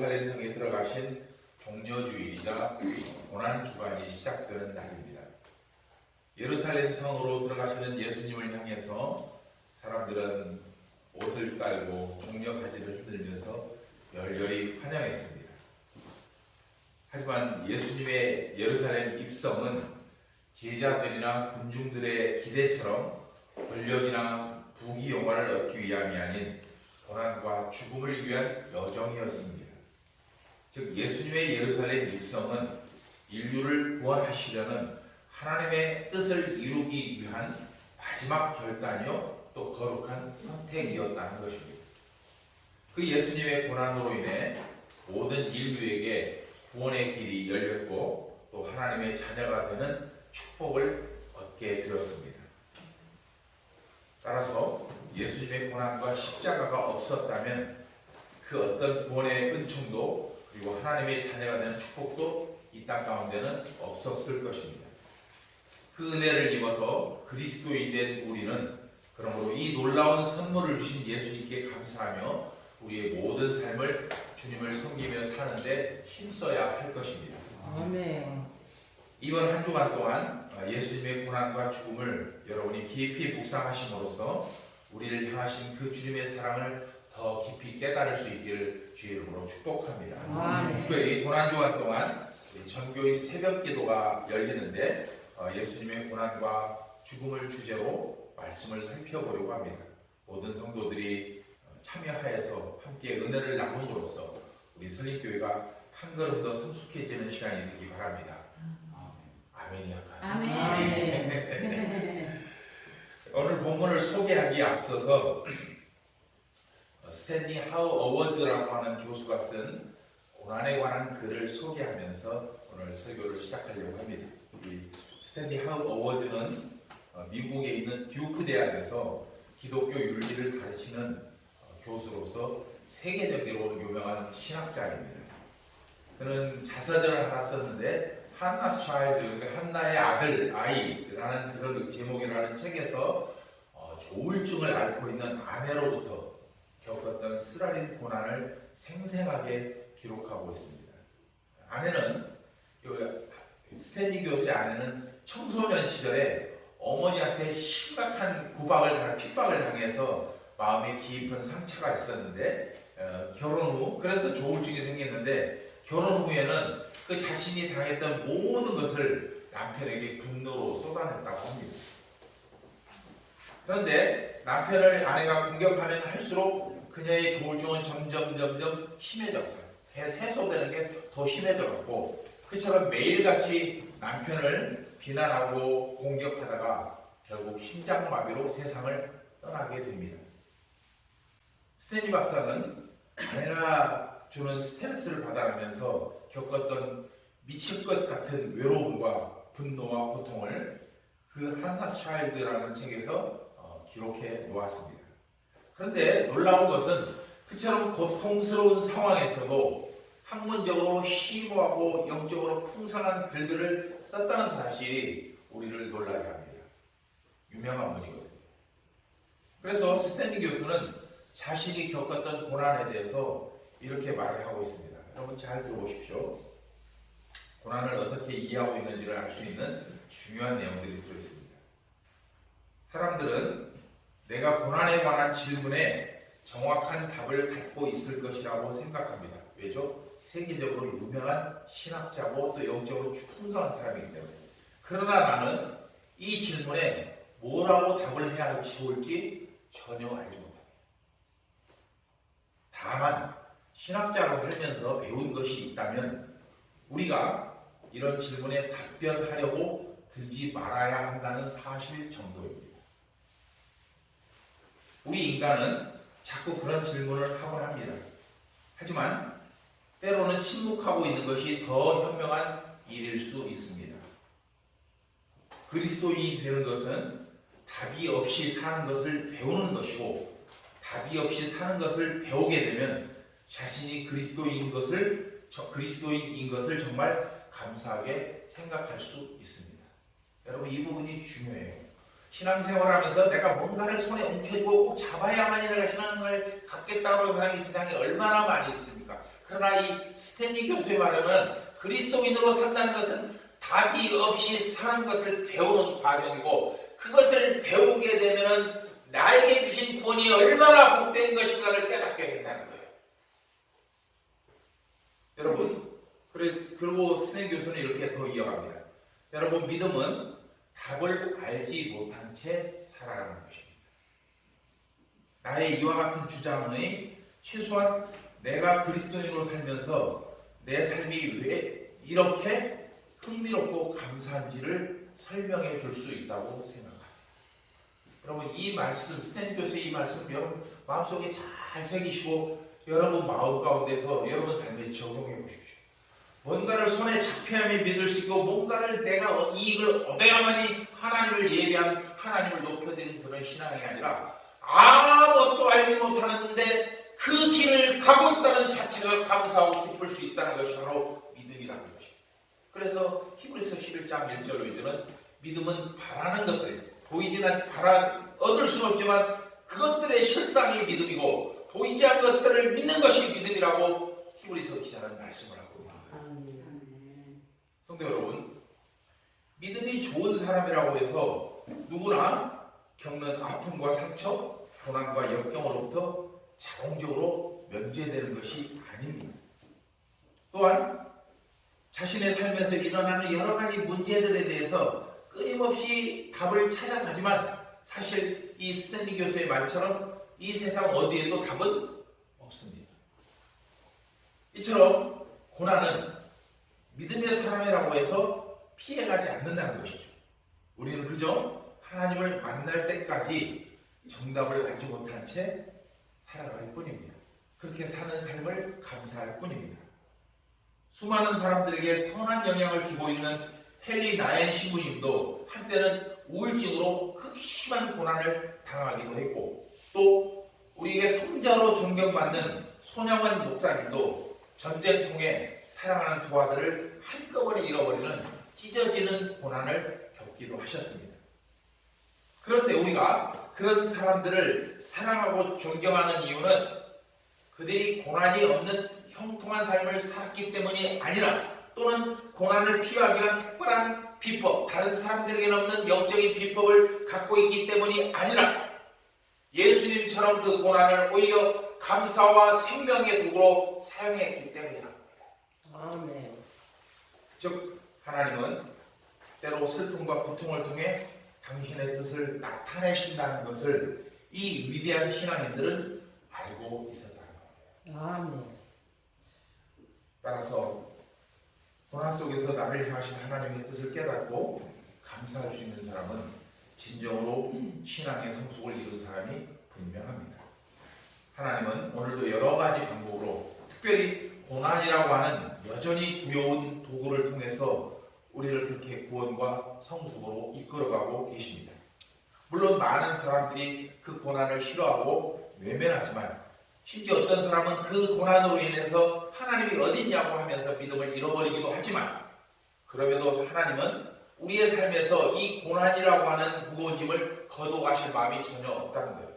예루살렘 성에 들어가신 종려주일이자 고난주간이 시작되는 날입니다. 예루살렘 성으로 들어가시는 예수님을 향해서 사람들은 옷을 깔고 종려가지를 흔들면서 열렬히 환영했습니다. 하지만 예수님의 예루살렘 입성은 제자들이나 군중들의 기대처럼 권력이나 부귀영화를 얻기 위함이 아닌 고난과 죽음을 위한 여정이었습니다. 즉 예수님의 예루살렘 입성은 인류를 구원하시려는 하나님의 뜻을 이루기 위한 마지막 결단이요 또 거룩한 선택이었다는 것입니다. 그 예수님의 고난으로 인해 모든 인류에게 구원의 길이 열렸고 또 하나님의 자녀가 되는 축복을 얻게 되었습니다. 따라서 예수님의 고난과 십자가가 없었다면 그 어떤 구원의 은총도 그리고 하나님의 자녀가 되는 축복도 이 땅 가운데는 없었을 것입니다. 그 은혜를 입어서 그리스도인 된 우리는 그러므로 이 놀라운 선물을 주신 예수님께 감사하며 우리의 모든 삶을 주님을 섬기며 사는데 힘써야 할 것입니다. 아멘. 이번 한 주간 동안 예수님의 고난과 죽음을 여러분이 깊이 묵상하심으로써 우리를 향하신 그 주님의 사랑을 더 깊이 깨달을 수 있기를 주의 이름으로 축복합니다. 아멘. 특별히 고난주간 동안 전교인 새벽 기도가 열리는데 예수님의 고난과 죽음을 주제로 말씀을 살펴보려고 합니다. 모든 성도들이 참여하여서 함께 은혜를 나눔으로써 우리 선림교회가 한 걸음 더 성숙해지는 시간이 되기 바랍니다. 아멘이 약간. 아멘. 오늘 본문을 소개하기에 앞서서 스탠리 하우 어워즈라고 하는 교수가 쓴 고난에 관한 글을 소개하면서 오늘 설교를 시작하려고 합니다. 이 스탠리 하우 어워즈는 미국에 있는 듀크 대학에서 기독교 윤리를 가르치는 교수로서 세계적으로 유명한 신학자입니다. 그는 자서전을 하나 썼는데 한나스 차일드, 그러니까 한나의 아이라는 그런 제목이라는 책에서 조울증을 앓고 있는 아내로부터 겪었던 쓰라린 고난을 생생하게 기록하고 있습니다. 아내는 스탠리 교수의 아내는 청소년 시절에 어머니한테 심각한 핍박을 당해서 마음에 깊은 상처가 있었는데 결혼 후 그래서 조울증이 생겼는데 결혼 후에는 그 자신이 당했던 모든 것을 남편에게 분노로 쏟아냈다고 합니다. 그런데 남편을 아내가 공격하면 할수록 그녀의 조울증은 점점 심해져서 해소되는 게 더 심해져갖고 그처럼 매일같이 남편을 비난하고 공격하다가 결국 심장마비로 세상을 떠나게 됩니다. 스탠리 박사는 아내가 주는 스트레스를 받아가면서 겪었던 미칠 것 같은 외로움과 분노와 고통을 그 한나스 차일드라는 책에서 기록해 놓았습니다. 그런데 놀라운 것은 그처럼 고통스러운 상황에서도 학문적으로 심오하고 영적으로 풍성한 글들을 썼다는 사실이 우리를 놀라게 합니다. 유명한 분이거든요. 그래서 스탠리 교수는 자신이 겪었던 고난에 대해서 이렇게 말을 하고 있습니다. 여러분 잘 들어보십시오. 고난을 어떻게 이해하고 있는지를 알 수 있는 중요한 내용들이 들어있습니다. 사람들은 내가 고난에 관한 질문에 정확한 답을 갖고 있을 것이라고 생각합니다. 왜죠? 세계적으로 유명한 신학자고 또 영적으로 풍성한 사람이기 때문에. 그러나 나는 이 질문에 뭐라고 답을 해야 좋을지 전혀 알지 못합니다. 다만 신학자로 살면서 배운 것이 있다면 우리가 이런 질문에 답변하려고 들지 말아야 한다는 사실 정도입니다. 우리 인간은 자꾸 그런 질문을 하곤 합니다. 하지만 때로는 침묵하고 있는 것이 더 현명한 일일 수 있습니다. 그리스도인이 되는 것은 답이 없이 사는 것을 배우는 것이고 답이 없이 사는 것을 배우게 되면 자신이 그리스도인인 것을 정말 감사하게 생각할 수 있습니다. 여러분 이 부분이 중요해요. 신앙생활하면서 내가 뭔가를 손에 엉켜쥐고 꼭 잡아야만이 내가 신앙을 갖겠다고 하는 사람이 세상에 얼마나 많이 있습니까? 그러나 이 스탠리 교수의 말에는 그리스도인으로 산다는 것은 답이 없이 사는 것을 배우는 과정이고, 그것을 배우게 되면 나에게 주신 구원이 얼마나 복된 것인가를 깨닫게 된다는 거예요. 여러분, 그리고 스탠리 교수는 이렇게 더 이어갑니다. 여러분, 믿음은 답을 알지 못한 채 살아가는 것입니다. 나의 이와 같은 주장의 최소한 내가 그리스도인으로 살면서 내 삶이 왜 이렇게 흥미롭고 감사한지를 설명해 줄 수 있다고 생각합니다. 여러분, 이 말씀, 스탠리 교수의 이 말씀 여러분 마음속에 잘 새기시고 여러분 마음 가운데서 여러분 삶에 적용해 보십시오. 뭔가를 손에 잡혀야만 믿을 수 있고, 뭔가를 내가 이익을 얻어야만이 하나님을 예배한, 하나님을 높여드리는 그런 신앙이 아니라 아무것도 알지 못하는데 그 길을 가고 있다는 자체가 감사하고 기쁠 수 있다는 것이 바로 믿음이라는 것입니다. 그래서 히브리서 11장 1절로 이제는 믿음은 바라는 것들, 보이지는 얻을 수는 없지만 그것들의 실상이 믿음이고, 보이지 않는 것들을 믿는 것이 믿음이라고 히브리서 기자는 말씀을 하고 있습니다. 성도 여러분, 믿음이 좋은 사람이라고 해서 누구나 겪는 아픔과 상처, 고난과 역경으로부터 자동적으로 면제되는 것이 아닙니다. 또한 자신의 삶에서 일어나는 여러 가지 문제들에 대해서 끊임없이 답을 찾아가지만, 사실 이 스탠리 교수의 말처럼 이 세상 어디에도 답은 없습니다. 이처럼 고난은 믿음의 사람이라고 해서 피해가지 않는다는 것이죠. 우리는 그저 하나님을 만날 때까지 정답을 알지 못한 채 살아갈 뿐입니다. 그렇게 사는 삶을 감사할 뿐입니다. 수많은 사람들에게 선한 영향을 주고 있는 헨리 나엔 신부님도 한때는 우울증으로 극심한 고난을 당하기도 했고, 또 우리에게 성자로 존경받는 손영원 목사님도 전쟁통에 사랑하는 두 아들을 한꺼번에 잃어버리는 찢어지는 고난을 겪기도 하셨습니다. 그런데 우리가 그런 사람들을 사랑하고 존경하는 이유는 그들이 고난이 없는 형통한 삶을 살았기 때문이 아니라, 또는 고난을 피하기 위한 특별한 비법, 다른 사람들에게는 없는 영적인 비법을 갖고 있기 때문이 아니라, 예수님처럼 그 고난을 오히려 감사와 생명의 도구로 사용했기 때문이다. 아멘. 즉, 하나님은 때로 슬픔과 고통을 통해 당신의 뜻을 나타내신다는 것을 이 위대한 신앙인들은 알고 있었다는 겁니다. 아멘. 따라서 고난 속에서 나를 향하신 하나님의 뜻을 깨닫고 감사할 수 있는 사람은 진정으로 신앙의 성숙을 이룬 사람이 분명합니다. 하나님은 오늘도 여러 가지 방법으로, 특별히 고난이라고 하는 여전히 두려운 도구를 통해서 우리를 그렇게 구원과 성숙으로 이끌어가고 계십니다. 물론 많은 사람들이 그 고난을 싫어하고 외면하지만, 심지어 어떤 사람은 그 고난으로 인해서 하나님이 어딨냐고 하면서 믿음을 잃어버리기도 하지만, 그럼에도 하나님은 우리의 삶에서 이 고난이라고 하는 무거운 짐을 거둬가실 마음이 전혀 없다는 거예요.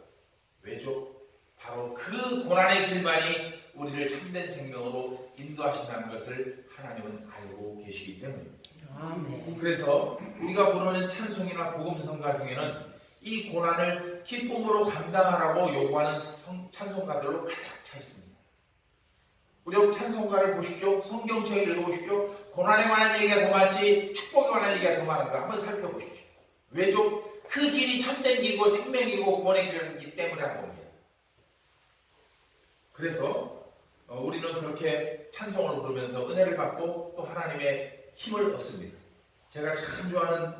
왜죠? 바로 그 고난의 길만이 우리를 참된 생명으로 인도하신다는 것을 하나님은 알고 계시기 때문입니다. 아멘. 그래서 우리가 부르는 찬송이나 복음성가 중에는 이 고난을 기쁨으로 감당하라고 요구하는 찬송가들로 가득 차 있습니다. 우리 찬송가를 보십시오. 성경책을 읽어보십시오. 고난에 관한 얘기가 더 많지 축복에 관한 얘기가 더 많은가 한번 살펴보십시오. 왜죠? 그 길이 참된 길이고 생명이고 구원의 길이기 때문이라는 겁니다. 그래서 우리는 그렇게 찬송을 부르면서 은혜를 받고 또 하나님의 힘을 얻습니다. 제가 참 좋아하는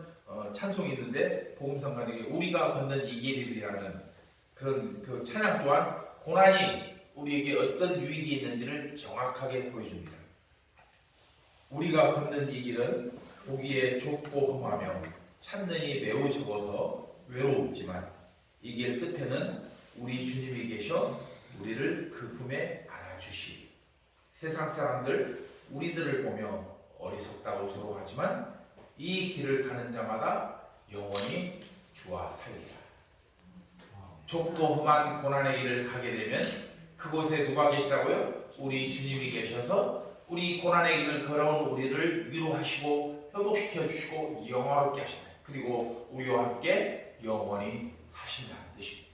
찬송이 있는데, 복음성가 중에 우리가 걷는 이 길이라는 그런 그 찬양 또한 고난이 우리에게 어떤 유익이 있는지를 정확하게 보여줍니다. 우리가 걷는 이 길은 보기에 좁고 험하며 찾는이 매우 적어서 외롭지만, 이 길 끝에는 우리 주님이 계셔 우리를 그 품에 안아주시. 세상 사람들 우리들을 보며 어리석다고 조롱하지만 이 길을 가는 자마다 영원히 주와 살리라. 좁고 험한 고난의 길을 가게 되면 그곳에 누가 계시다고요? 우리 주님이 계셔서 우리 고난의 길을 걸어온 우리를 위로하시고 회복시켜 주시고 영화롭게 하신다. 그리고 우리와 함께 영원히 사신다는 뜻입니다.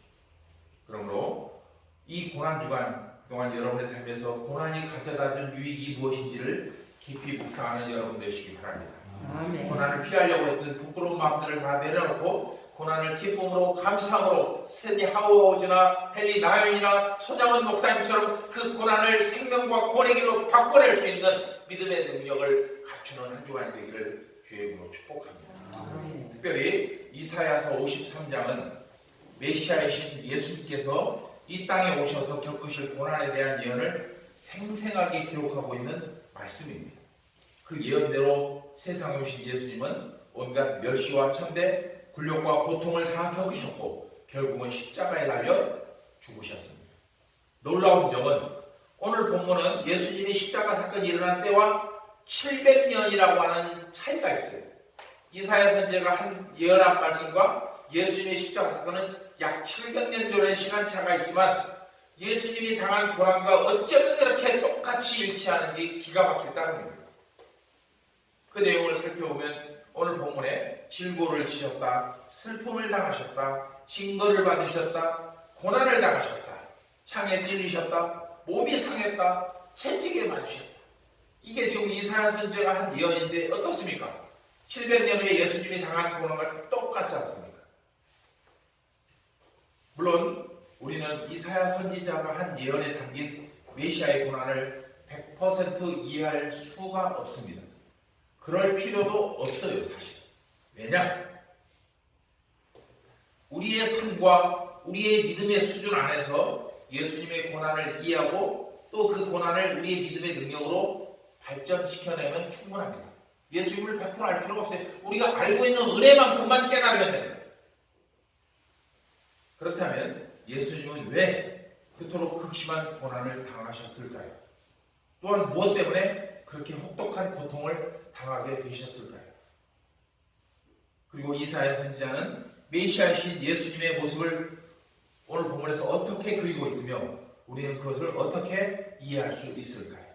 그러므로 이 고난주간 동안 여러분의 삶에서 고난이 가져다준 유익이 무엇인지를 깊이 묵상하는 여러분 되시기 바랍니다. 아멘. 고난을 피하려고 했던 부끄러운 마음들을 다 내려놓고 고난을 기쁨으로 감사함으로 스탠리 하우어즈나 헨리 나연이나 손양원 목사님처럼 그 고난을 생명과 구원의 길로 바꿔낼 수 있는 믿음의 능력을 갖추는 한 주간이 되기를 주의 이름으로 축복합니다. 아멘. 특별히 이사야서 53장은 메시아이신 예수님께서 이 땅에 오셔서 겪으실 고난에 대한 예언을 생생하게 기록하고 있는 말씀입니다. 그 예언대로 세상에 오신 예수님은 온갖 멸시와 천대, 굴욕과 고통을 다 겪으셨고 결국은 십자가에 달려 죽으셨습니다. 놀라운 점은 오늘 본문은 예수님이 십자가 사건이 일어난 때와 700년이라고 하는 차이가 있어요. 이사야 선지자가 한 예언한 말씀과 예수님의 십자가 사건은 약 700년 전의 시간차가 있지만 예수님이 당한 고난과 어쩌면 이렇게 똑같이 일치하는지 기가 막힐 따름입니다. 그 내용을 살펴보면 오늘 본문에 질고를 지셨다, 슬픔을 당하셨다, 징벌을 받으셨다, 고난을 당하셨다, 창에 찔리셨다, 몸이 상했다, 채찍에 맞으셨다. 이게 지금 이사야 선지자가 한 예언인데 어떻습니까? 700년 후에 예수님이 당한 고난과 똑같지 않습니까? 물론 우리는 이사야 선지자가 한 예언에 담긴 메시아의 고난을 100% 이해할 수가 없습니다. 그럴 필요도 없어요, 사실. 왜냐? 우리의 삶과 우리의 믿음의 수준 안에서 예수님의 고난을 이해하고 또 그 고난을 우리의 믿음의 능력으로 발전시켜내면 충분합니다. 예수님을 100% 알 필요가 없어요. 우리가 알고 있는 은혜만큼만 깨달으면 됩니다. 그렇다면 예수님은 왜 그토록 극심한 고난을 당하셨을까요? 또한 무엇 때문에 그렇게 혹독한 고통을 당하게 되셨을까요? 그리고 이사야 선지자는 메시아이신 예수님의 모습을 오늘 본문에서 어떻게 그리고 있으며 우리는 그것을 어떻게 이해할 수 있을까요?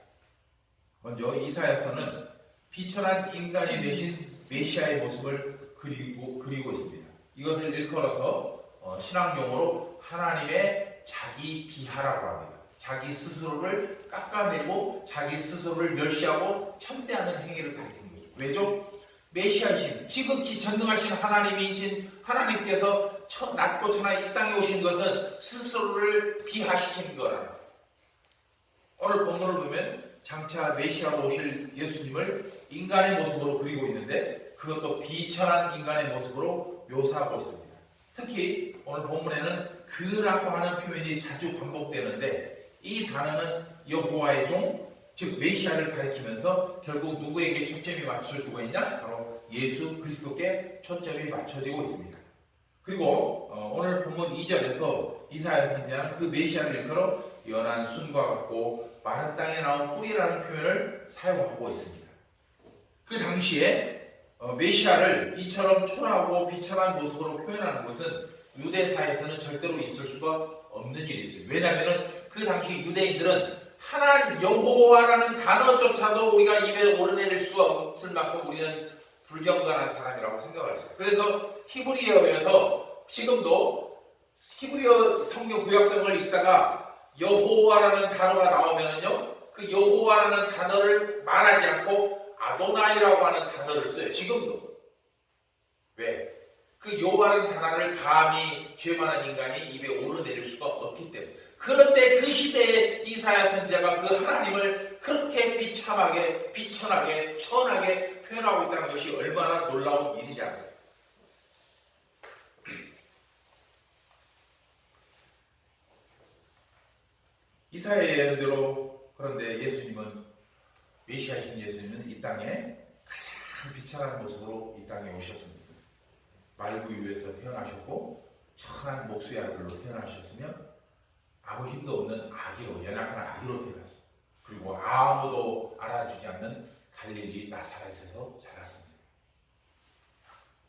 먼저 이사야서는 비천한 인간이 되신 메시아의 모습을 그리고 있습니다. 이것을 일컬어서 신학 용어로 하나님의 자기 비하라고 합니다. 자기 스스로를 깎아내고 자기 스스로를 멸시하고 천대하는 행위를 가리키는 거죠. 왜죠? 메시아이신 지극히 전능하신 하나님이신 하나님께서 낮고 천하 이 땅에 오신 것은 스스로를 비하시킨 거라는 거예요. 오늘 본문을 보면 장차 메시아로 오실 예수님을 인간의 모습으로 그리고 있는데 그것도 비천한 인간의 모습으로 묘사하고 있습니다. 특히 오늘 본문에는 그라고 하는 표현이 자주 반복되는데 이 단어는 여호와의 종, 즉 메시아를 가리키면서 결국 누구에게 초점이 맞춰지고 있냐? 바로 예수 그리스도께 초점이 맞춰지고 있습니다. 그리고 오늘 본문 2절에서 이사야 선지자는 그 메시아를 일컬어 연한 순과 같고 마른 땅에 나온 뿌리라는 표현을 사용하고 있습니다. 그 당시에 메시아를 이처럼 초라하고 비천한 모습으로 표현하는 것은 유대사에서는 절대로 있을 수가 없는 일이 있어요. 왜냐하면 그 당시 유대인들은 하나님 여호와라는 단어조차도 우리가 입에 오르내릴 수가 없을 만큼 우리는 불경건한 사람이라고 생각을 했어요. 그래서 히브리어에서 지금도 히브리어 성경 구약성을 읽다가 여호와라는 단어가 나오면은요, 그 여호와라는 단어를 말하지 않고 아도나이라고 하는 단어를 써요. 지금도. 왜? 그 여호와라는 단어를 감히 죄 많은 인간이 입에 오르내릴 수가 없기 때문에. 그런데 그 시대에 이사야 선지자가 그 하나님을 그렇게 비참하게, 비천하게, 천하게 표현하고 있다는 것이 얼마나 놀라운 일이냐. 이사야의 예언대로 그런데 예수님은 메시아이신 예수님은 이 땅에 가장 비천한 모습으로 이 땅에 오셨습니다. 말구유에서 태어나셨고 천한 목수의 아들로 태어나셨으며 아무 힘도 없는 아기로, 연약한 아기로 태어났습니다. 그리고 아무도 알아주지 않는 갈릴리 나사렛에서 자랐습니다.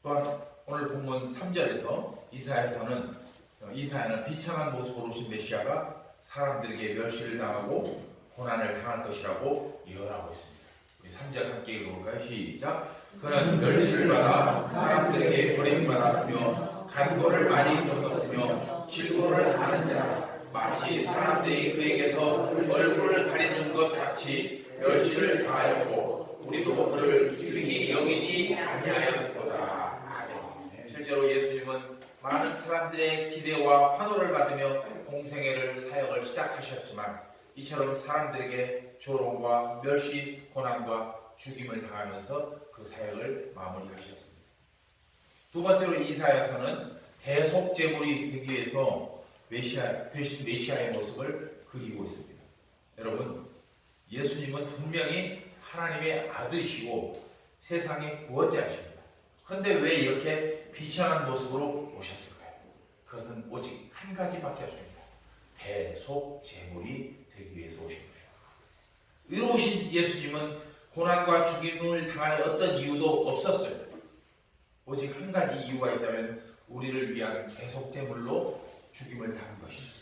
또한 오늘 본문 3절에서 이사야는 비천한 모습으로 오신 메시아가 사람들에게 멸시를 당하고 고난을 당할 것이라고 예언하고 있습니다. 우리 3절 함께 읽어볼까요? 시작. 그는 멸시를 받아 사람들에게 버림받았으며 간고를 많이 겪었으며 질고를 하는 자라. 마치 사람들이 그에게서 얼굴을 가리는 것 같이 멸시를 당하였고 우리도 그를 기쁘게 여기지 아니하였도다. 아멘. 실제로 예수님은 많은 사람들의 기대와 환호를 받으며 공생애를 사역을 시작하셨지만 이처럼 사람들에게 조롱과 멸시, 고난과 죽임을 당하면서 그 사역을 마무리하셨습니다. 두 번째로 이사야서는 대속제물이 되기 위해서 대신 메시아의 모습을 그리고 있습니다. 여러분, 예수님은 분명히 하나님의 아들이시고 세상의 구원자이십니다. 그런데 왜 이렇게 비천한 모습으로 오셨을까요? 그것은 오직 한 가지밖에 없습니다. 대속제물이 되기 위해서 오신 거예요. 의로우신 예수님은 고난과 죽임을 당할 어떤 이유도 없었어요. 오직 한 가지 이유가 있다면 우리를 위한 대속제물로 죽임을 당한 것이죠.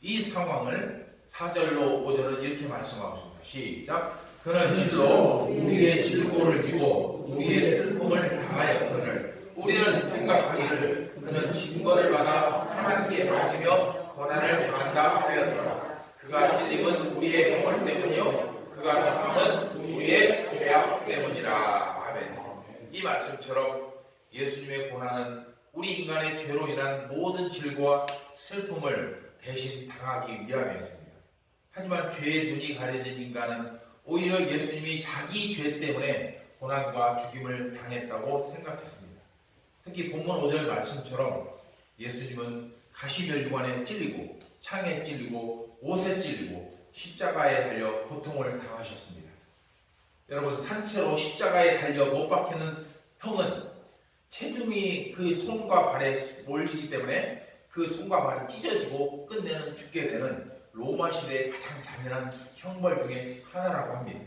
이 상황을 4절로 5절은 이렇게 말씀하고 있습니다. 시작. 그는 실로 우리의 질고를 지고 우리의 슬픔을 당하였거늘 우리는 생각하기를 그는 징벌을 받아 하나님께 맞으며 고난을 당한다 하였더라. 그가 찔림은 우리의 병을 때문이요 그가 상함은 우리의 죄악 때문이라. 아멘. 이 말씀처럼 예수님의 고난은 우리 인간의 죄로 인한 모든 질고와 슬픔을 대신 당하기 위함이었습니다. 하지만 죄의 눈이 가려진 인간은 오히려 예수님이 자기 죄 때문에 고난과 죽임을 당했다고 생각했습니다. 특히 본문 5절 말씀처럼 예수님은 가시멸류관에 찔리고 창에 찔리고 옷에 찔리고 십자가에 달려 고통을 당하셨습니다. 여러분, 산채로 십자가에 달려 못 박히는 형은 체중이 그 손과 발에 몰리기 때문에 그 손과 발이 찢어지고 끝내는 죽게 되는 로마 시대의 가장 잔인한 형벌 중에 하나라고 합니다.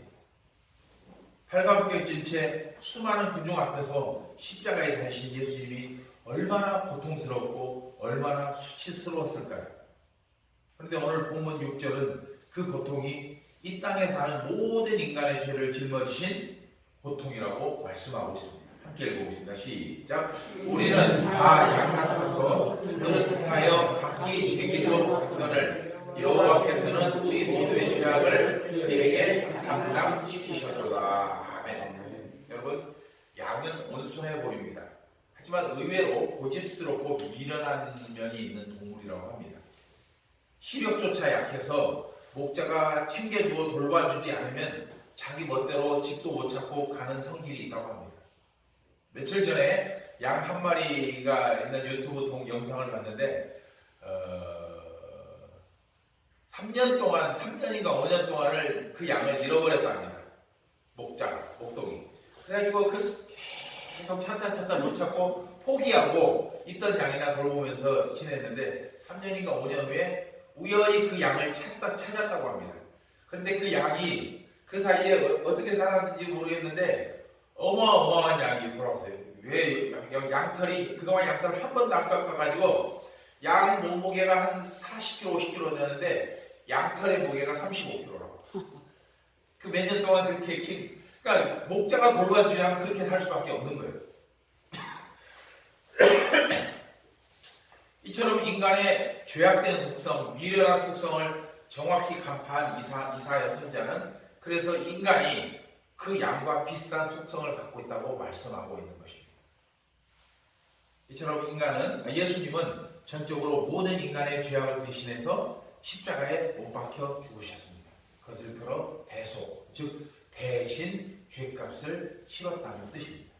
발가벗겨 찐 채 수많은 군중 앞에서 십자가에 달리신 예수님이 얼마나 고통스럽고 얼마나 수치스러웠을까요? 그런데 오늘 본문 6절은 그 고통이 이 땅에 사는 모든 인간의 죄를 짊어지신 고통이라고 말씀하고 있습니다. 함께 읽어보겠습니다. 시작. 우리는 다 양 같아서 그를 통하여 각기 제 길로 갔거늘 여호와께서는 우리 모두의 죄악을 그에게 담당시키셨도다. 아멘. 여러분, 양은 온순해 보입니다. 하지만 의외로 고집스럽고 미련한 면이 있는 동물이라고 합니다. 시력조차 약해서 목자가 챙겨주고 돌봐주지 않으면 자기 멋대로 집도 못 찾고 가는 성질이 있다고 합니다. 며칠 전에 양 한 마리가 있는 유튜브 영상을 봤는데 3년인가 5년 동안을 그 양을 잃어버렸답니다. 목동이. 그래가지고 계속 찾다 못 찾고 포기하고 있던 양이나 돌보면서 지냈는데 3년인가 5년 후에 우연히 그 양을 찾았다고 합니다. 그런데 그 양이 그 사이에 어떻게 살았는지 모르겠는데 어마어마한 양이 돌아왔어요. 왜 양털이 그동안 양털을 한 번도 안 깎아가지고 양 몸무게가 한 40kg, 50kg 되는데 양털의 무게가 35kg라고. 그 몇 년 동안 그렇게 그러니까 목자가 돌봐주면 그렇게 살 수밖에 없는 거예요. 이처럼 인간의 죄악된 속성, 미련한 속성을 정확히 간파한 이사야 선지자는 그래서 인간이 그 양과 비슷한 속성을 갖고 있다고 말씀하고 있는 것입니다. 이처럼 예수님은 전적으로 모든 인간의 죄악을 대신해서 십자가에 못 박혀 죽으셨습니다. 그것을 들어 대속, 즉 대신 죄값을 치렀다는 뜻입니다.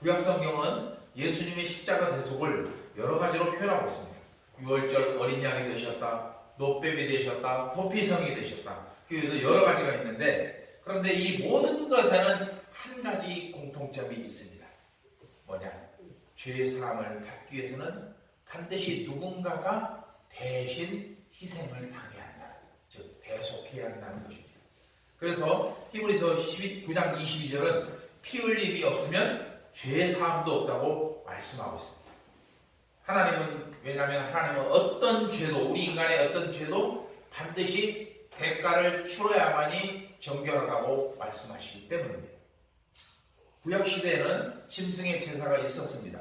구약성경은 예수님의 십자가 대속을 여러 가지로 표현하고 있습니다. 유월절 어린 양이 되셨다, 노뱀이 되셨다, 도피성이 되셨다. 그 여러 가지가 있는데 그런데 이 모든 것에는 한 가지 공통점이 있습니다. 뭐냐? 죄의 사함을 받기 위해서는 반드시 누군가가 대신 희생을 당해야 한다. 즉 대속해야 한다는 것입니다. 그래서 히브리서 9장 22절은 피 흘림이 없으면 죄의 사함도 없다고 말씀하고 있습니다. 왜냐하면 하나님은 어떤 죄도, 우리 인간의 어떤 죄도 반드시 대가를 치러야만이 정결하다고 말씀하시기 때문입니다. 구약시대에는 짐승의 제사가 있었습니다.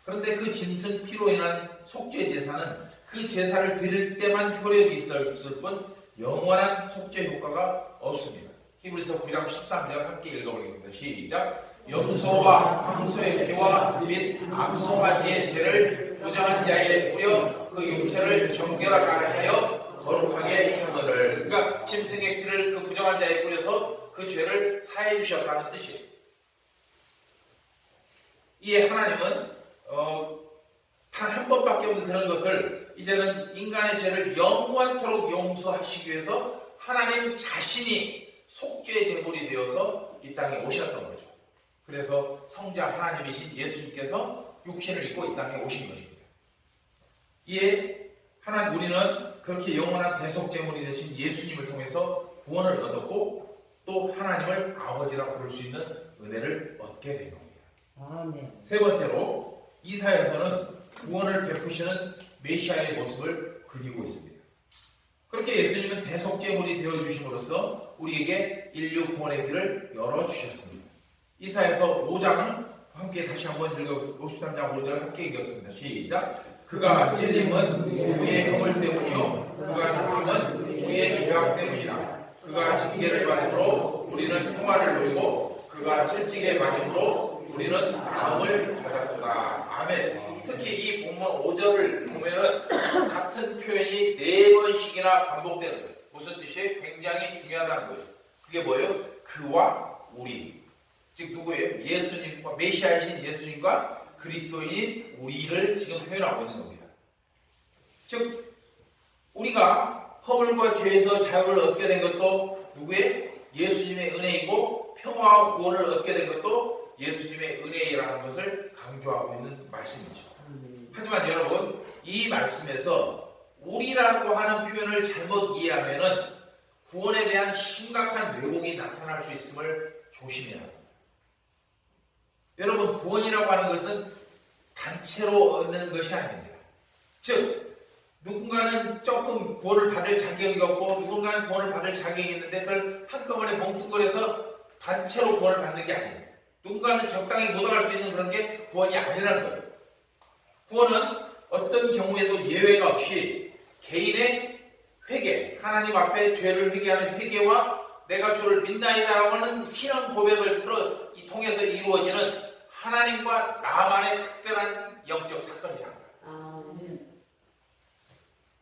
그런데 그 짐승 피로 인한 속죄 제사는 그 제사를 드릴 때만 효력이 있었을 뿐 영원한 속죄 효과가 없습니다. 히브리서 9장 13절 함께 읽어보겠습니다. 시작. 염소와 황소의 피와 및 암송아지의 죄를 부정한 자에 뿌려 그 육체를 정결하게 하여 거룩하게 하거늘. 그러니까 짐승의 피를 그 부정한 자에 뿌려서 그 죄를 사해 주셨다는 뜻이에요. 이에 하나님은 단 한 번밖에 없는 그런 것을 이제는 인간의 죄를 영원토록 용서하시기 위해서 하나님 자신이 속죄 제물이 되어서 이 땅에 오셨던 거죠. 그래서 성자 하나님이신 예수님께서 육신을 입고 이 땅에 오신 것입니다. 이에 우리는 그렇게 영원한 대속 제물이 되신 예수님을 통해서 구원을 얻었고 또 하나님을 아버지라 부를 수 있는 은혜를 얻게 된 겁니다. 아멘. 세 번째로 이사야서는 구원을 베푸시는 메시아의 모습을 그리고 있습니다. 그렇게 예수님은 대속제물이 되어주심으로써 우리에게 인류 구원의 길을 열어주셨습니다. 이사야서 5장은 함께 다시 한번 읽어보겠습니다. 53장 5절 함께 읽겠습니다. 시작. 그가 찔림은 우리의 허물 때문이요 그가 상함은 우리의 죄악 때문이라. 그가 징계를 받음으로 우리는 평화를 누리고 그가 채찍에 맞음으로 우리는 나음을 받았도다. 아멘. 특히 이 본문 5절을 보면은 같은 표현이 4번씩이나 반복되는 거예요. 무슨 뜻이에요? 굉장히 중요하다는 거예요. 그게 뭐예요? 그와 우리. 즉 누구예요? 예수님과 메시아이신 예수님과 그리스도인 우리를 지금 표현하고 있는 겁니다. 즉 우리가 허물과 죄에서 자유를 얻게 된 것도 누구의? 예수님의 은혜이고 평화와 구원을 얻게 된 것도 예수님의 은혜라는 것을 강조하고 있는 말씀이죠. 하지만 여러분 이 말씀에서 우리라고 하는 표현을 잘못 이해하면은 구원에 대한 심각한 왜곡이 나타날 수 있음을 조심해야 합니다. 여러분 구원이라고 하는 것은 단체로 얻는 것이 아닙니다. 즉 누군가는 조금 구원을 받을 자격이 없고 누군가는 구원을 받을 자격이 있는데 그걸 한꺼번에 뭉뚱그려서 단체로 구원을 받는 게 아니에요. 누군가는 적당히 못 나갈 수 있는 그런 게 구원이 아니라는 거예요. 구원은 어떤 경우에도 예외가 없이 개인의 회개, 하나님 앞에 죄를 회개하는 회개와 내가 주를 믿나이다라고 하는 신앙 고백을 통해서 이루어지는 하나님과 나만의 특별한 영적 사건이라는 거예요.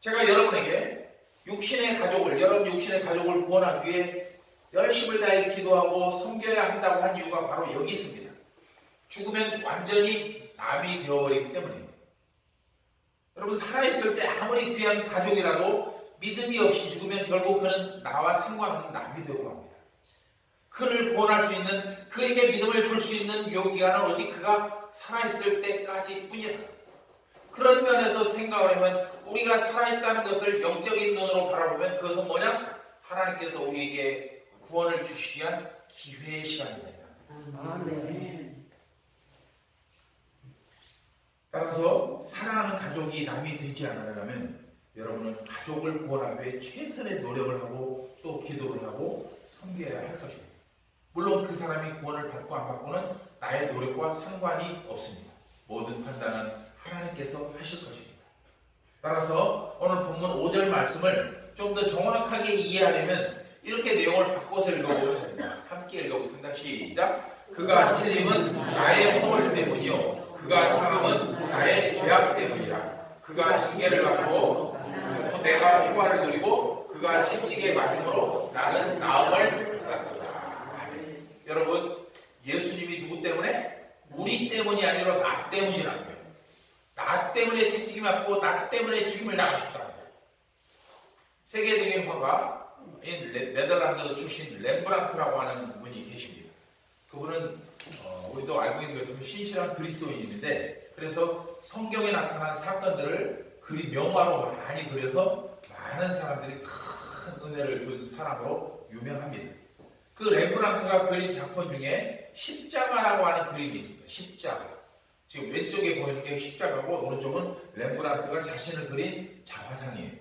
제가 여러분에게 여러분 육신의 가족을 구원하기 위해 열심을 다해 기도하고 섬겨야 한다고 한 이유가 바로 여기 있습니다. 죽으면 완전히 남이 되어버리기 때문이에요. 여러분 살아있을 때 아무리 귀한 가족이라도 믿음이 없이 죽으면 결국 그는 나와 상관없는 남이 되고 맙니다. 그를 구원할 수 있는, 그에게 믿음을 줄 수 있는 유효기간은 오직 그가 살아있을 때까지 뿐이다. 그런 면에서 생각을 하면 우리가 살아있다는 것을 영적인 눈으로 바라보면 그것은 뭐냐? 하나님께서 우리에게 구원을 주시기 위한 기회의 시간입니다. 아멘. 따라서 사랑하는 가족이 남이 되지 않으려면 여러분은 가족을 구원하기 위해 최선의 노력을 하고 또 기도를 하고 섬겨야 할 것입니다. 물론 그 사람이 구원을 받고 안 받고는 나의 노력과 상관이 없습니다. 모든 판단은 하나님께서 하실 것입니다. 따라서 오늘 본문 5절 말씀을 좀 더 정확하게 이해하려면 이렇게 내용을 바꿔서 읽어보셔야 됩니다. 함께 읽어보겠습니다. 시작. 그가 찔림은 나의 허물 때문이요 그가 상함은 나의 죄악 때문이라. 그가 징계를 받고 내가 평화를 누리고 그가 채찍에 맞음으로 나는 나음을 받았다. 아멘. 여러분 예수님이 누구 때문에? 우리 때문이 아니라 나 때문이라는 거예요. 나 때문에 채찍이 맞고 나 때문에 죽임을 당하셨다는 거예요. 세계적인 화가 네덜란드 출신 렘브란트라고 하는 분이 계십니다. 그분은 우리도 알고 있는 것처럼 신실한 그리스도인인데 그래서 성경에 나타난 사건들을 명화로 많이 그려서 많은 사람들이 큰 은혜를 준 사람으로 유명합니다. 그 렘브란트가 그린 작품 중에 십자가라고 하는 그림이 있습니다. 십자가. 지금 왼쪽에 보이는 게 십자가고 오른쪽은 렘브란트가 자신을 그린 자화상이에요.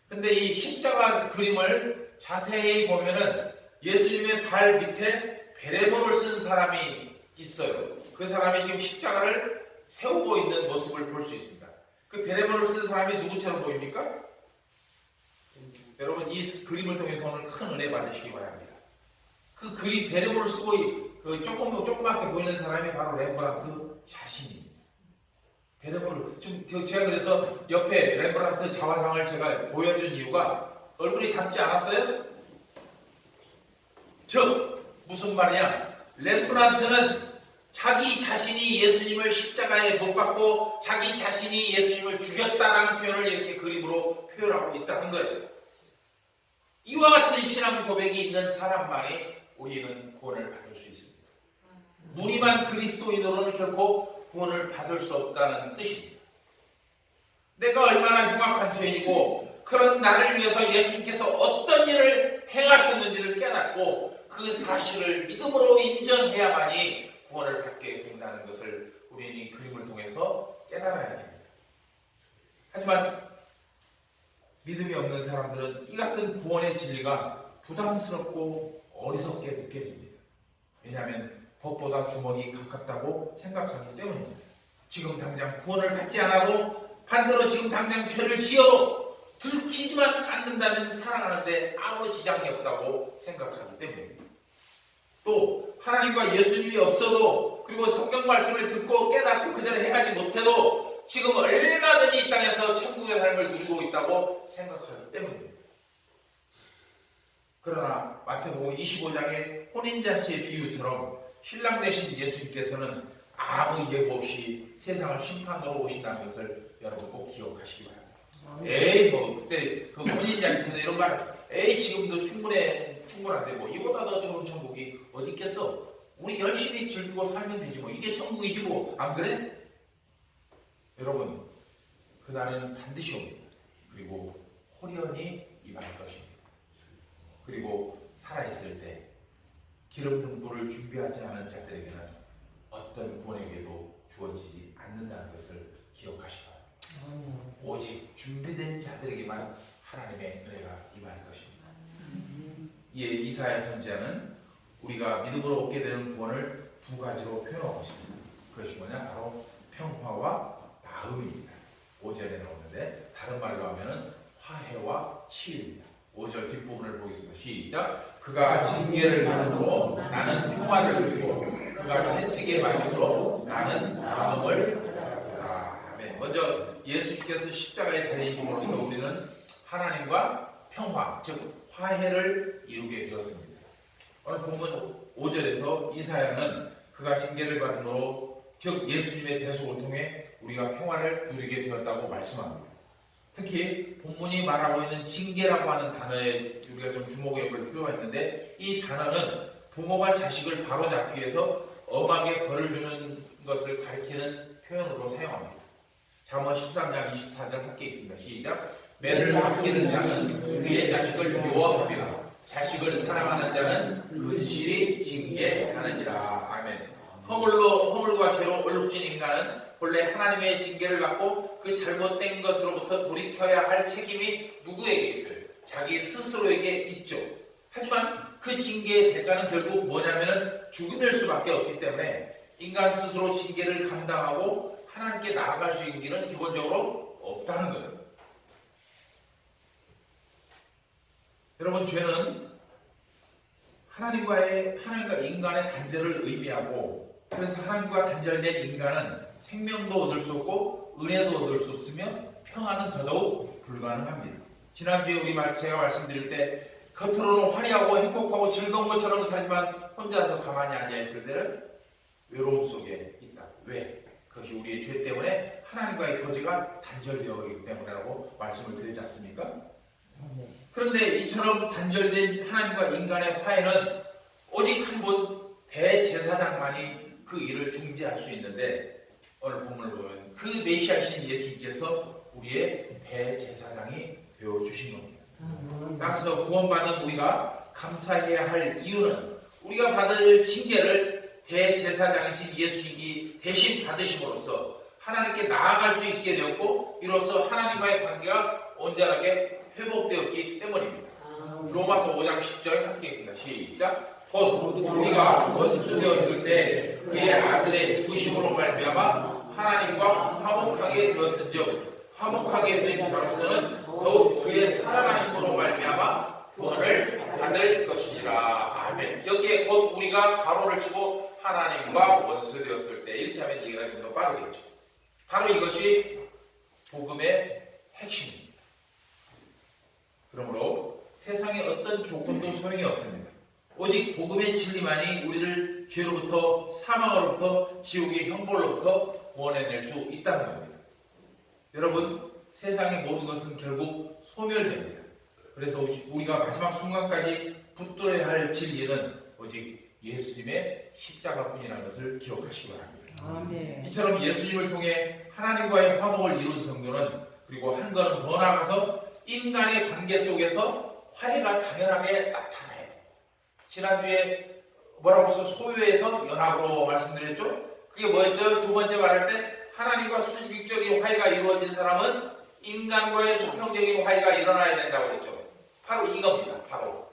근데 이 십자가 그림을 자세히 보면은 예수님의 발 밑에 베레모를 쓴 사람이 있어요. 그 사람이 지금 십자가를 세우고 있는 모습을 볼 수 있습니다. 그 베레모를 쓴 사람이 누구처럼 보입니까? 여러분 이 그림을 통해서 오늘 큰 은혜 받으시기 바랍니다. 그 그림 베레모를 쓰고 그 조그맣게 보이는 사람이 바로 렘브란트 자신입니다. 베레모를 지금 제가 그래서 옆에 렘브란트 자화상을 제가 보여준 이유가 얼굴이 닮지 않았어요? 즉 무슨 말이야? 렘브란트는 자기 자신이 예수님을 십자가에 못 박고 자기 자신이 예수님을 죽였다라는 표현을 이렇게 그림으로 표현하고 있다는 거예요. 이와 같은 신앙 고백이 있는 사람만이 우리는 구원을 받을 수 있습니다. 무리만 그리스도인으로는 결코 구원을 받을 수 없다는 뜻입니다. 내가 얼마나 흉악한 죄인이고 그런 나를 위해서 예수님께서 어떤 일을 행하셨는지를 깨닫고 그 사실을 믿음으로 인정해야만이 구원을 받게 된다는 것을 우리는 이 그림을 통해서 깨달아야 됩니다. 하지만 믿음이 없는 사람들은 이 같은 구원의 진리가 부담스럽고 어리석게 느껴집니다. 왜냐하면 법보다 주먹이 가깝다고 생각하기 때문입니다. 지금 당장 구원을 받지 않아도 반대로 지금 당장 죄를 지어도 들키지만 않는다면 살아가는데 아무 지장이 없다고 생각하기 때문입니다. 또 하나님과 예수님이 없어도 그리고 성경 말씀을 듣고 깨닫고 그대로 행하지 못해도 지금 얼마든지 이 땅에서 천국의 삶을 누리고 있다고 생각하기 때문입니다. 그러나 마태복음 25장의 혼인잔치의 비유처럼 신랑 되신 예수님께서는 아무 예고 없이 세상을 심판하러 오신다는 것을 여러분 꼭 기억하시기 바랍니다. 에이 뭐 그때 그 혼인잔치에서 이런 말 에이 지금도 충분한데 뭐 이보다 더 좋은 천국이 어디 있겠어? 우리 열심히 즐기고 살면 되지 뭐 이게 천국이지 뭐 안 그래? 여러분 그날은 반드시 옵니다. 그리고 호련히 임할 것입니다. 그리고 살아있을 때 기름 등불을 준비하지 않은 자들에게는 어떤 구원에게도 주어지지 않는다는 것을 기억하시기 바랍니다. 오직 준비된 자들에게만 하나님의 은혜가 임할 것입니다. 이에 이사야 선지자는 우리가 믿음으로 얻게 되는 구원을 두 가지로 표현하고 있습니다. 그것이 뭐냐? 바로 평화와 나음입니다. 5절에 나오는데 다른 말로 하면 화해와 치유입니다. 5절 뒷부분을 보겠습니다. 시작. 그가 징계를 받음으로 나는 평화를 누리고 그가 채찍에 맞음으로 나는 나음을 받았다. 아멘. 먼저 예수님께서 십자가에 달리심으로써 우리는 하나님과 평화, 즉 화해를 이루게 되었습니다. 오늘 본문 5절에서 이사야는 그가 징계를 받음으로 즉 예수님의 대속을 통해 우리가 평화를 누리게 되었다고 말씀합니다. 특히 본문이 말하고 있는 징계라고 하는 단어에 우리가 좀 주목해 볼 필요가 있는데 이 단어는 부모가 자식을 바로잡기 위해서 엄하게 벌을 주는 것을 가리키는 표현으로 사용합니다. 잠언 13장 24절 함께 있습니다. 시작. 매를 아끼는 자는 그의 자식을 미워하리라. 자식을 사랑하는 자는 근실히 징계하느니라. 아멘. 허물과 죄로 얼룩진 인간은 본래 하나님의 징계를 받고 그 잘못된 것으로부터 돌이켜야 할 책임이 누구에게 있어요? 자기 스스로에게 있죠. 하지만 그 징계의 대가는 결국 뭐냐면은 죽음일 수밖에 없기 때문에 인간 스스로 징계를 감당하고 하나님께 나아갈 수 있는 길은 기본적으로 없다는 거예요. 여러분 죄는 하나님과 인간의 단절을 의미하고 그래서 하나님과 단절된 인간은 생명도 얻을 수 없고 은혜도 얻을 수 없으며 평안은 더더욱 불가능합니다. 지난주에 제가 말씀드릴 때 겉으로는 화려하고 행복하고 즐거운 것처럼 살지만 혼자서 가만히 앉아있을 때는 외로움 속에 있다. 왜? 그것이 우리의 죄 때문에 하나님과의 교제가 단절되어 있기 때문이라고 말씀을 드리지 않습니까? 그런데 이처럼 단절된 하나님과 인간의 화해는 오직 한 분 대제사장만이 그 일을 중재할 수 있는데 오늘 본문을 보면 그 메시아신 예수님께서 우리의 대제사장이 되어주신 겁니다. 따라서 구원받은 우리가 감사해야 할 이유는 우리가 받을 징계를 대제사장이신 예수님이 대신 받으심으로써 하나님께 나아갈 수 있게 되었고 이로써 하나님과의 관계가 온전하게 회복되었기 때문입니다. 아멘. 로마서 5장 10절 함께 읽습니다. 시작. 곧 우리가 원수 되었을 때 그의 아들의 죽으심으로 말미암아 하나님과 화목하게 되었은즉 화목하게 된 자로서는 더욱 그의 살아나심으로 말미암아 구원을 받을 것이니라. 아멘. 여기에 곧 우리가 가로를 치고 하나님과 원수 되었을 때 이렇게 하면 얘기가 좀 더 빠르겠죠. 바로 이것이 복음의 핵심입니다. 그러므로 세상의 어떤 조건도 소용이 없습니다. 오직 복음의 진리만이 우리를 죄로부터 사망으로부터 지옥의 형벌로부터 구원해낼 수 있다는 겁니다. 여러분, 세상의 모든 것은 결국 소멸됩니다. 그래서 우리가 마지막 순간까지 붙들어야 할 진리는 오직 예수님의 십자가뿐이라는 것을 기억하시기 바랍니다. 아멘. 이처럼 예수님을 통해 하나님과의 화목을 이룬 성도는 그리고 한 걸음 더 나아가서 인간의 관계 속에서 화해가 당연하게 나타나야 돼요. 지난주에 뭐라고 해서 소유에서 연합으로 말씀드렸죠? 그게 뭐였어요? 두 번째 말할 때 하나님과 수직적인 화해가 이루어진 사람은 인간과의 수평적인 화해가 일어나야 된다고 그랬죠. 바로 이겁니다. 바로.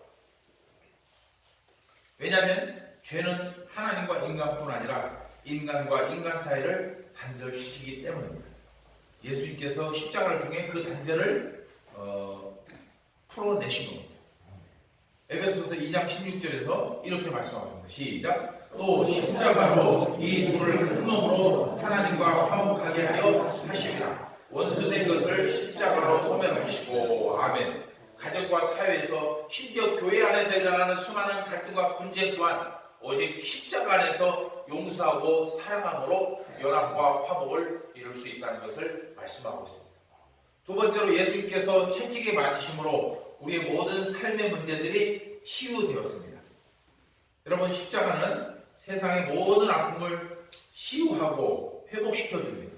왜냐하면 죄는 하나님과 인간뿐 아니라 인간과 인간 사이를 단절시키기 때문입니다. 예수님께서 십자가를 통해 그 단절을 풀어내신 겁니다. 에베소서 2장 16절에서 이렇게 말씀합니다. 시작. 또 십자가로 이 둘을 한 놈으로 하나님과 화목하게 하려 하시리라. 원수된 것을 십자가로 소멸하시고. 아멘. 가정과 사회에서 심지어 교회 안에서 일어나는 수많은 갈등과 분쟁 또한 오직 십자가 안에서 용서하고 사랑함으로 연합과 화목을 이룰 수 있다는 것을 말씀하고 있습니다. 두 번째로 예수님께서 채찍에 맞으심으로 우리의 모든 삶의 문제들이 치유되었습니다. 여러분, 십자가는 세상의 모든 아픔을 치유하고 회복시켜 줍니다.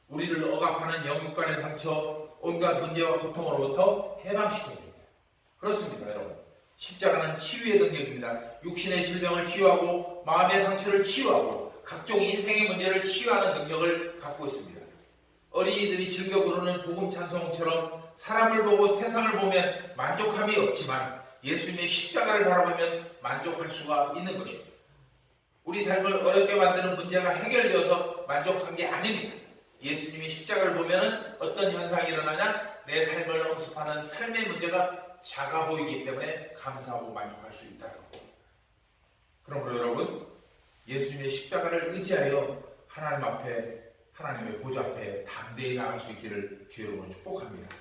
우리를 억압하는 영육간의 상처, 온갖 문제와 고통으로부터 해방시켜 줍니다. 그렇습니다, 여러분. 십자가는 치유의 능력입니다. 육신의 질병을 치유하고 마음의 상처를 치유하고 각종 인생의 문제를 치유하는 능력을 갖고 있습니다. 어린이들이 즐겨 부르는 복음 찬송처럼 사람을 보고 세상을 보면 만족함이 없지만 예수님의 십자가를 바라보면 만족할 수가 있는 것입니다. 우리 삶을 어렵게 만드는 문제가 해결되어서 만족한 게 아닙니다. 예수님의 십자가를 보면 어떤 현상이 일어나냐? 내 삶을 엄습하는 삶의 문제가 작아 보이기 때문에 감사하고 만족할 수 있다는 것. 그러므로 여러분, 예수님의 십자가를 의지하여 하나님 앞에, 하나님의 보좌 앞에 담대히 나갈 수 있기를 주여로 축복합니다.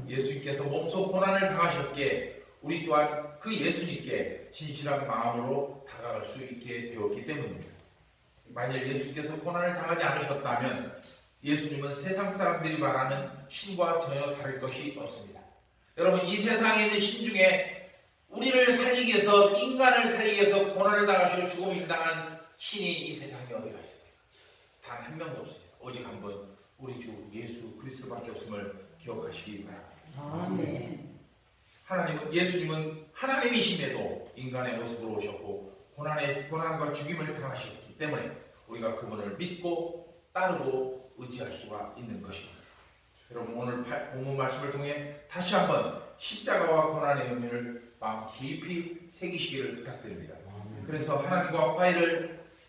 예수님께서 몸소 고난을 당하셨기에 우리 또한 그 예수님께 진실한 마음으로 다가갈 수 있게 되었기 때문입니다. 만일 예수님께서 고난을 당하지 않으셨다면 예수님은 세상 사람들이 말하는 신과 전혀 다를 것이 없습니다. 여러분, 이 세상에 있는 신 중에 우리를 살리기 위해서, 인간을 살리기 위해서 고난을 당하시고 죽음을 당한 신이 이 세상에 어디가 있습니까? 단 한 명도 없습니다. 오직 한 번 우리 주 예수 그리스도밖에 없음을 기억하시기 바랍니다. 아멘. 예수님은 하나님이심에도 인간의 모습으로 오셨고 고난과 죽임을 당하셨기 때문에 우리가 그분을 믿고 따르고 의지할 수가 있는 것입니다. 여러분, 오늘 본문 말씀을 통해 다시 한번 십자가와 고난의 의미를 마음 깊이 새기시기를 부탁드립니다. 그래서 하나님과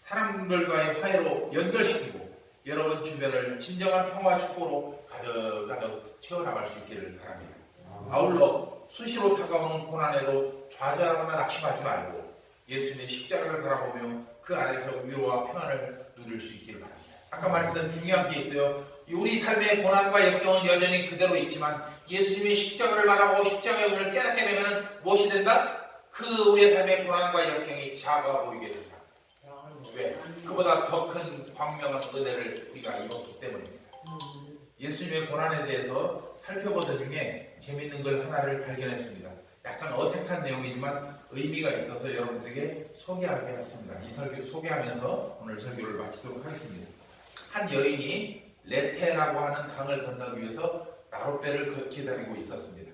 사람들과의 화해로 연결시키고 여러분 주변을 진정한 평화 축복으로 가득가득 채워나갈 수 있기를 바랍니다. 아울러 수시로 다가오는 고난에도 좌절하거나 낙심하지 말고 예수님의 십자가를 바라보며 그 안에서 위로와 평안을 누릴 수 있기를 바랍니다. 아까 말했던 중요한 게 있어요. 우리 삶의 고난과 역경은 여전히 그대로 있지만 예수님의 십자가를 바라보고 십자가의 은혜를 깨닫게 되면 무엇이 된다? 그 우리의 삶의 고난과 역경이 작아 보이게 된다. 왜? 그보다 더 큰 광명한 은혜를 우리가 입었기 때문입니다. 예수님의 고난에 대해서 살펴보던 중에 재미있는 걸 하나를 발견했습니다. 약간 어색한 내용이지만 의미가 있어서 여러분들에게 소개하게 했습니다. 이 설교 소개하면서 오늘 설교를 마치도록 하겠습니다. 한 여인이 레테라고 하는 강을 건너기 위해서 나룻배를 기다리고 있었습니다.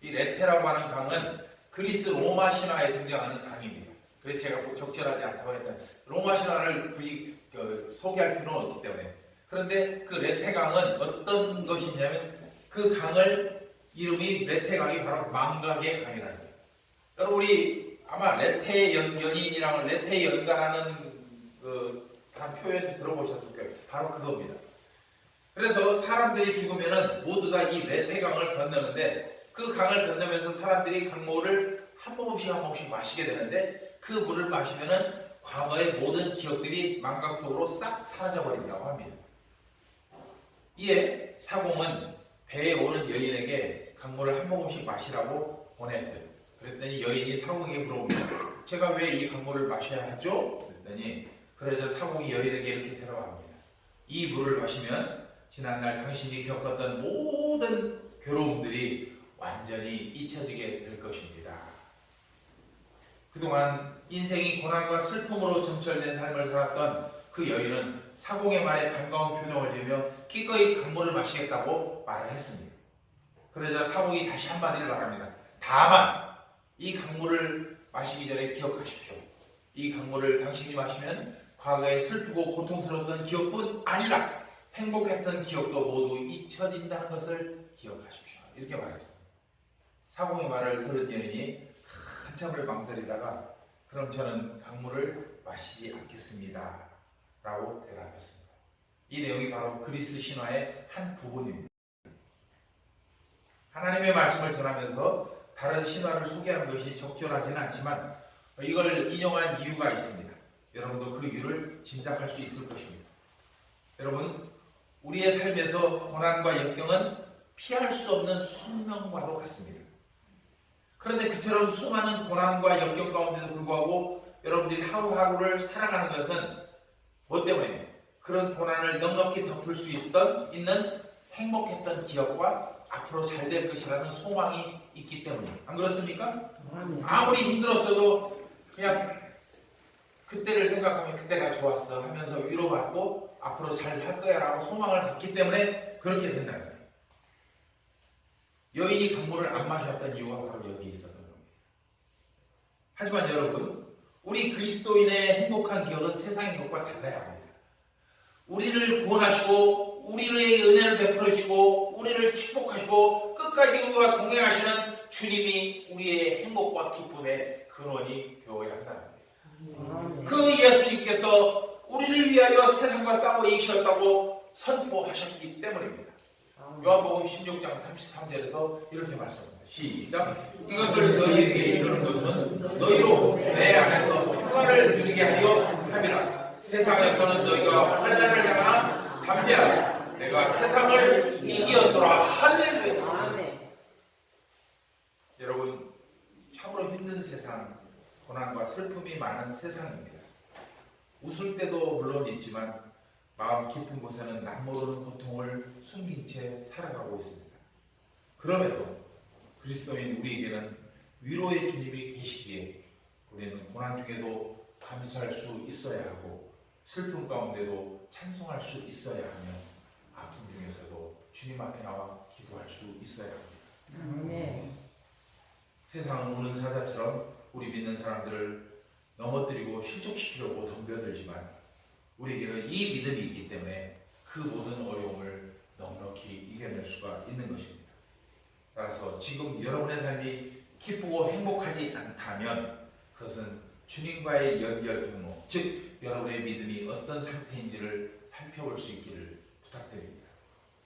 이 레테라고 하는 강은 그리스 로마 신화에 등장하는 강입니다. 그래서 제가 적절하지 않다고 했던 로마 신화를 소개할 필요는 없기 때문에. 그런데 그 레테강은 어떤 것이냐면 그 강을 이름이 레테강이 바로 망각의 강이라는 거예요. 여러분 우리 아마 레테연인이랑 레테연가라는 한 표현 들어보셨을 거예요. 바로 그겁니다. 그래서 사람들이 죽으면은 모두 다 이 레테강을 건너는데 그 강을 건너면서 사람들이 강물을 한 모금씩 마시게 되는데 그 물을 마시면은 과거의 모든 기억들이 망각 속으로 싹 사라져버린다고 합니다. 이에 사공은 배에 오른 여인에게 강물을 한 모금씩 마시라고 보냈어요. 그랬더니 여인이 사공에게 물어봅니다. 제가 왜 이 강물을 마셔야 하죠? 그랬더니 그래서 사공이 여인에게 이렇게 대답합니다. 이 물을 마시면 지난날 당신이 겪었던 모든 괴로움들이 완전히 잊혀지게 될 것입니다. 그동안 인생이 고난과 슬픔으로 점철된 삶을 살았던 그 여인은 사공의 말에 반가운 표정을 지으며 기꺼이 강물을 마시겠다고 말을 했습니다. 그러자 사공이 다시 한마디를 말합니다. 다만 이 강물을 마시기 전에 기억하십시오. 이 강물을 당신이 마시면 과거에 슬프고 고통스러웠던 기억뿐 아니라 행복했던 기억도 모두 잊혀진다는 것을 기억하십시오. 이렇게 말했습니다. 사공의 말을 들은 여인이 한참을 망설이다가 그럼 저는 강물을 마시지 않겠습니다. 라고 대답했습니다. 이 내용이 바로 그리스 신화의 한 부분입니다. 하나님의 말씀을 전하면서 다른 신화를 소개하는 것이 적절하지는 않지만 이걸 인용한 이유가 있습니다. 여러분도 그 이유를 짐작할 수 있을 것입니다. 여러분, 우리의 삶에서 고난과 역경은 피할 수 없는 숙명과도 같습니다. 그런데 그처럼 수많은 고난과 역경 가운데도 불구하고 여러분들이 하루하루를 살아가는 것은 뭐 때문에? 그런 고난을 넉넉히 덮을 수 있는 행복했던 기억과 앞으로 잘 될 것이라는 소망이 있기 때문이에요. 안 그렇습니까? 아무리 힘들었어도 그냥 그때를 생각하면 그때가 좋았어 하면서 위로받고 앞으로 잘 살 거야 라고 소망을 갖기 때문에 그렇게 된다는 거예요. 여인이 강물을 안 마셨던 이유가 바로 여기 있었던 겁니다. 하지만 여러분, 우리 그리스도인의 행복한 기억은 세상의 것과 달라야 합니다. 우리를 구원하시고 우리의 은혜를 베풀으시고 우리를 축복하시고 끝까지 우리와 동행하시는 주님이 우리의 행복과 기쁨의 근원이 되어야 한다는 거예요. 그 예수님께서 우리를 위하여 세상과 싸워 이기셨다고 선포하셨기 때문입니다. 요한복음 16장 33절에서 이렇게 말씀합니다. 시작. 이것을 너희에게 이르는 것은 너희로 내 안에서 평화를 누리게 하려 함이라. 세상에서는 너희가 환난을 당하나 담대하라. 내가 세상을 이기었노라. 할렐루야. 여러분, 참으로 힘든 세상, 고난과 슬픔이 많은 세상입니다. 웃을 때도 물론 있지만 마음 깊은 곳에는 남모르는 고통을 숨긴 채 살아가고 있습니다. 그럼에도 그리스도인 우리에게는 위로의 주님이 계시기에 우리는 고난 중에도 감사할 수 있어야 하고 슬픔 가운데도 찬송할 수 있어야 하며 아픔 중에서도 주님 앞에 나와 기도할 수 있어야 합니다. 세상은 우는 사자처럼 우리 믿는 사람들을 넘어뜨리고 실족시키려고 덤벼들지만 우리에게는 이 믿음이 있기 때문에 그 모든 어려움을 넉넉히 이겨낼 수가 있는 것입니다. 따라서 지금 여러분의 삶이 기쁘고 행복하지 않다면 그것은 주님과의 연결 경로, 즉 여러분의 믿음이 어떤 상태인지를 살펴볼 수 있기를 부탁드립니다.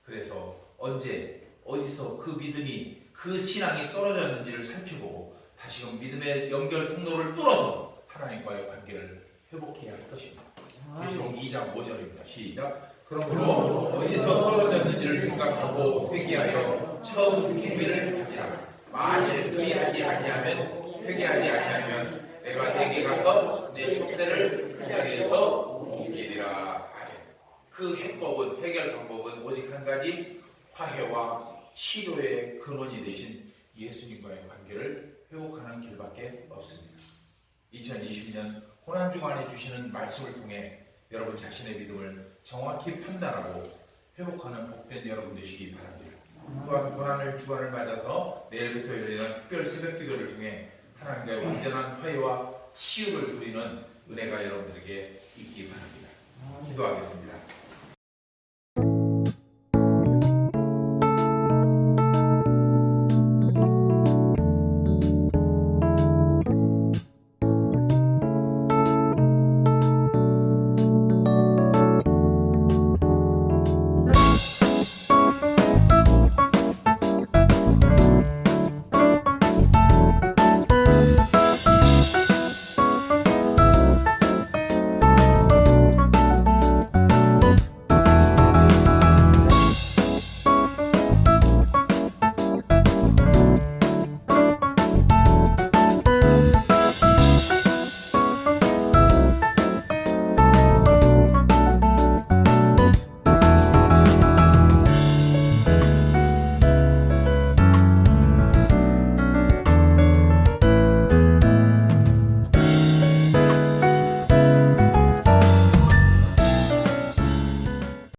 그래서 언제 어디서 그 믿음이 그 신앙이 떨어졌는지를 살펴보고 다시금 믿음의 연결 통로를 뚫어서 하나님과의 관계를 회복해야 할 것입니다. 계시록 2장 5절입니다. 시작. 그러므로 어디서 떨어졌는지를 생각하고 회개하여 처음 행위를 하지라. 만일 그리하지 아니하면 회개하지 아니하면 내가 내게 가서 내 촛대를 그 자리에서 옮기리라. 그 해법은, 해결 방법은 오직 한 가지, 화해와 치료의 근원이 되신 예수님과의 관계를 회복하는 길밖에 없습니다. 2020년 고난 주간에 주시는 말씀을 통해 여러분 자신의 믿음을 정확히 판단하고 회복하는 복된 여러분 되시기 바랍니다. 또한 고난을 주간을 맞아서 내일부터 열리는 특별 새벽 기도를 통해 하나님과의 완전한 화해와 치유를 누리는 은혜가 여러분들에게 있기 바랍니다. 기도하겠습니다.